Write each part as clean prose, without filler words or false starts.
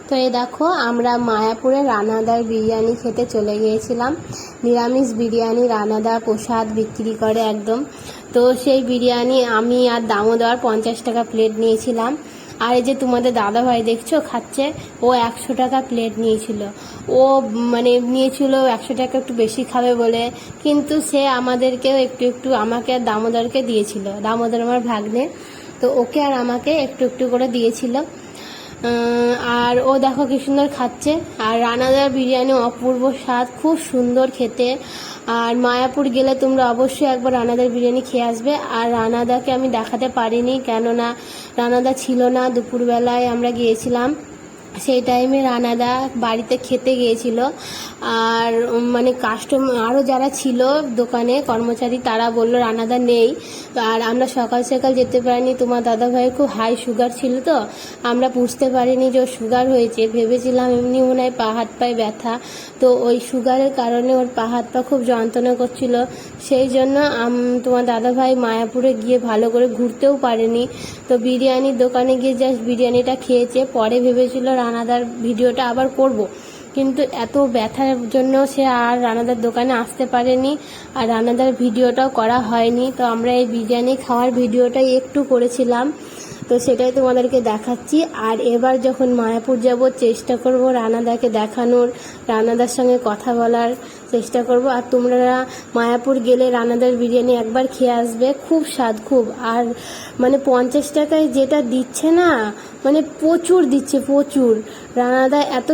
তো এই দেখো আমরা মায়াপুরে রানাদার বিরিয়ানি খেতে চলে গিয়েছিলাম। নিরামিষ বিরিয়ানি রানাদা প্রসাদ বিক্রি করে একদম। তো সেই বিরিয়ানি আমি আর দামোদর 50 টাকা প্লেট নিয়েছিলাম। আর এই যে তোমাদের দাদা ভাই দেখছো খাচ্ছে, ও 100 টাকা প্লেট নিয়েছিল। ও মানে নিয়েছিল 100 টাকা একটু বেশি খাবে বলে, কিন্তু সে আমাদেরকেও একটু একটু আমাকে আর দামোদরকে দিয়েছিল। দামোদর আমার ভাগ্নে, তো ওকে আর আমাকে একটু একটু করে দিয়েছিল। আর ও দেখো কি সুন্দর খাচ্ছে। আর রানাদার বিরিয়ানি অপূর্ব স্বাদ, খুব সুন্দর খেতে। আর মায়াপুর গেলে তোমরা অবশ্যই একবার রানাদার বিরিয়ানি খেয়ে আসবে। আর রানাদাকে আমি দেখাতে পারিনি, কেননা রানাদা ছিল না। দুপুরবেলায় আমরা গিয়েছিলাম, সেই টাইমে রানাদা বাড়িতে খেতে গিয়েছিল। আর মানে কাস্টমার আরও যারা ছিল দোকানে কর্মচারী, তারা বলল রানাদা নেই। আর আমরা সকাল সকাল যেতে পারিনি, তোমার দাদা ভাইয়ের খুব হাই সুগার ছিল, তো আমরা বুঝতে পারিনি যে ওর সুগার হয়েছে। ভেবেছিলাম এমনি মনে হয় পা হাত পায়ে ব্যথা, তো ওই সুগারের কারণে ওর পা হাত পা খুব যন্ত্রণা করছিল। সেই জন্য তোমার দাদা ভাই মায়াপুরে গিয়ে ভালো করে ঘুরতেও পারেনি। তো বিরিয়ানির দোকানে গিয়ে জাস্ট বিরিয়ানিটা খেয়েছে। পরে ভেবেছিল রানাদার ভিডিওটা আবার করব, কিন্তু এত ব্যথার জন্য সে আর রানাদার দোকানে আসতে পারেনি, আর রানাদার ভিডিওটাও করা হয়নি। তো আমরা এই বিরিয়ানি খাওয়ার ভিডিওটাই একটু করেছিলাম, তো সেটাই তোমাদেরকে দেখাচ্ছি। আর এবার যখন মায়াপুর যাব চেষ্টা করব রানাদাকে দেখানোর, রানাদার সঙ্গে কথা বলার চেষ্টা করব। আর তোমরা মায়াপুর গেলে রানাদার বিরিয়ানি একবার খেয়ে আসবে, খুব স্বাদ খুব। আর মানে 50 টাকায় যেটা দিচ্ছে না, মানে প্রচুর দিচ্ছে প্রচুর। রানাদা এত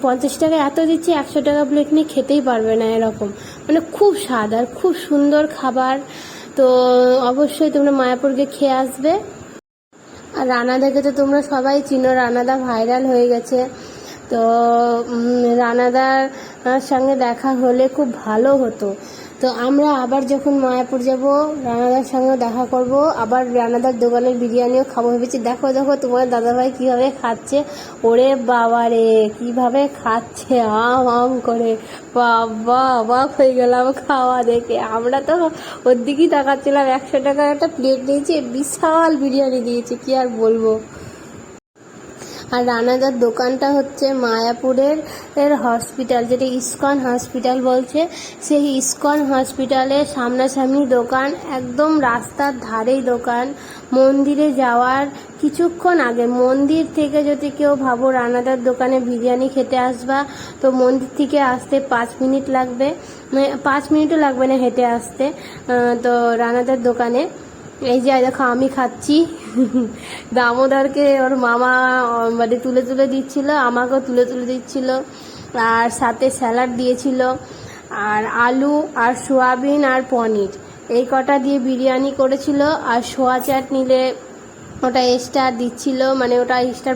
50 টাকায় এত দিচ্ছে, 100 টাকা প্লেট নিয়ে খেতেই পারবে না এরকম। মানে খুব স্বাদ আর খুব সুন্দর খাবার। তো অবশ্যই তোমরা মায়াপুর গিয়ে খেয়ে আসবে। আর রানাদাকে তো তোমরা সবাই চিনো, রানাদা ভাইরাল হয়ে গেছে। তো রানাদার সঙ্গে দেখা হলে খুব ভালো হতো। তো আমরা আবার যখন মায়াপুর যাব রানাদার সঙ্গে দেখা করব, আবার রানাদার দোকানের বিরিয়ানিও খাবো ভেবেছি। দেখো দেখো তোমার দাদাভাই কীভাবে খাচ্ছে, ওরে বাবা রে কীভাবে খাচ্ছে আম আম করে, বাবা অবাক হয়ে গেলাম খাওয়া দেখে। আমরা তো ওর দিকেই তাকাচ্ছিলাম। 100 টাকার একটা প্লেট নিয়েছে, বিশাল বিরিয়ানি দিয়েছে, কি আর বলবো। আর রানাদার দোকানটা হচ্ছে মায়াপুরের হসপিটাল, যেটা ইসকন হসপিটাল বলছে, সেই ইসকন হসপিটালের সামনাসামনি দোকান, একদম রাস্তার ধারেই দোকান। মন্দিরে যাওয়ার কিছুক্ষণ আগে, মন্দির থেকে যদি কেউ ভাবো রানাদার দোকানে বিরিয়ানি খেতে আসবা, তো মন্দির থেকে আসতে 5 মিনিট লাগবে, 5 মিনিটও লাগবে না হেঁটে আসতে। তো রানাদার দোকানে এই যে দেখো আমি খাচ্ছি, দামোদরকে ওর মামা মানে তুলে তুলে দিচ্ছিল, আমাকেও তুলে তুলে দিচ্ছিল। আর সাথে স্যালাড দিয়েছিল, আর আলু আর সোয়াবিন আর পনির, এই কটা দিয়ে বিরিয়ানি করেছিল। আর সোয়া চাট নিলে ওটা এক্সট্রা দিচ্ছিল, মানে ওটা এক্সট্রা